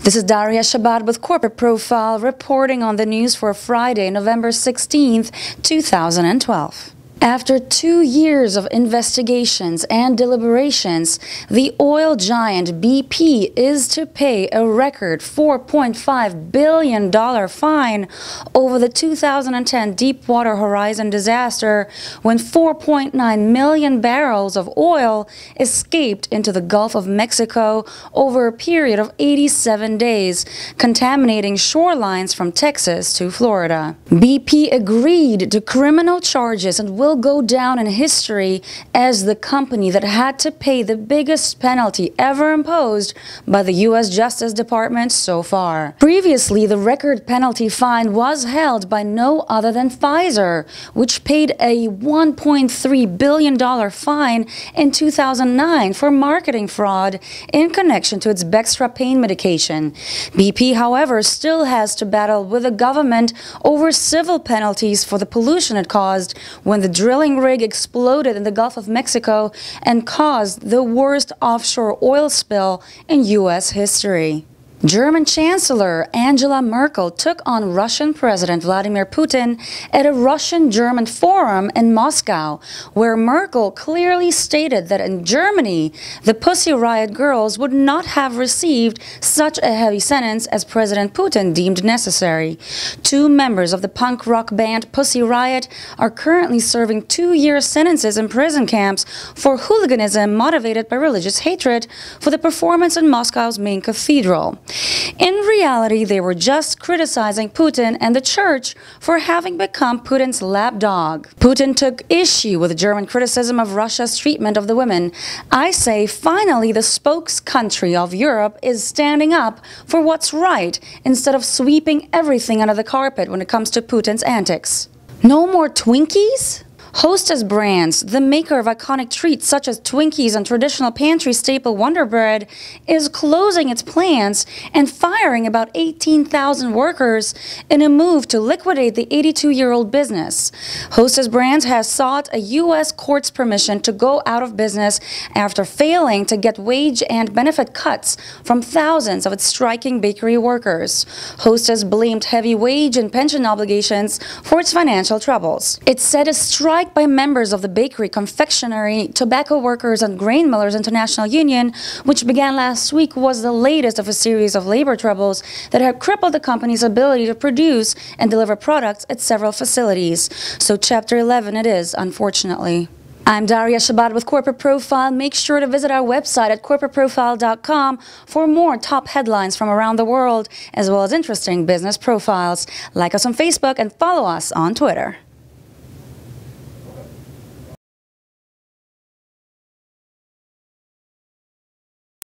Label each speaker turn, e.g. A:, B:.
A: This is Daria Shabbat with Corporate Profile reporting on the news for Friday, November 16th, 2012. After 2 years of investigations and deliberations, the oil giant BP is to pay a record $4.5 billion fine over the 2010 Deepwater Horizon disaster when 4.9 million barrels of oil escaped into the Gulf of Mexico over a period of 87 days, contaminating shorelines from Texas to Florida. BP agreed to criminal charges and will go down in history as the company that had to pay the biggest penalty ever imposed by the U.S. Justice Department so far. Previously, the record penalty fine was held by no other than Pfizer, which paid a $1.3 billion fine in 2009 for marketing fraud in connection to its Bextra pain medication. BP, however, still has to battle with the government over civil penalties for the pollution it caused when the drilling rig exploded in the Gulf of Mexico and caused the worst offshore oil spill in U.S. history. German Chancellor Angela Merkel took on Russian President Vladimir Putin at a Russian-German forum in Moscow, where Merkel clearly stated that in Germany, the Pussy Riot girls would not have received such a heavy sentence as President Putin deemed necessary. 2 members of the punk rock band Pussy Riot are currently serving 2-year sentences in prison camps for hooliganism motivated by religious hatred for the performance in Moscow's main cathedral. In reality, they were just criticizing Putin and the church for having become Putin's lapdog. Putin took issue with German criticism of Russia's treatment of the women. I say, finally, the spokes country of Europe is standing up for what's right instead of sweeping everything under the carpet when it comes to Putin's antics. No more Twinkies? Hostess Brands, the maker of iconic treats such as Twinkies and traditional pantry staple Wonder Bread, is closing its plants and firing about 18,000 workers in a move to liquidate the 82-year-old business. Hostess Brands has sought a U.S. court's permission to go out of business after failing to get wage and benefit cuts from thousands of its striking bakery workers. Hostess blamed heavy wage and pension obligations for its financial troubles. It said a strike by members of the Bakery, Confectionery, Tobacco Workers and Grain Millers International Union, which began last week, was the latest of a series of labor troubles that have crippled the company's ability to produce and deliver products at several facilities. So Chapter 11 it is, unfortunately. I'm Daria Shabbat with Corporate Profile. Make sure to visit our website at corporateprofile.com for more top headlines from around the world, as well as interesting business profiles. Like us on Facebook and follow us on Twitter.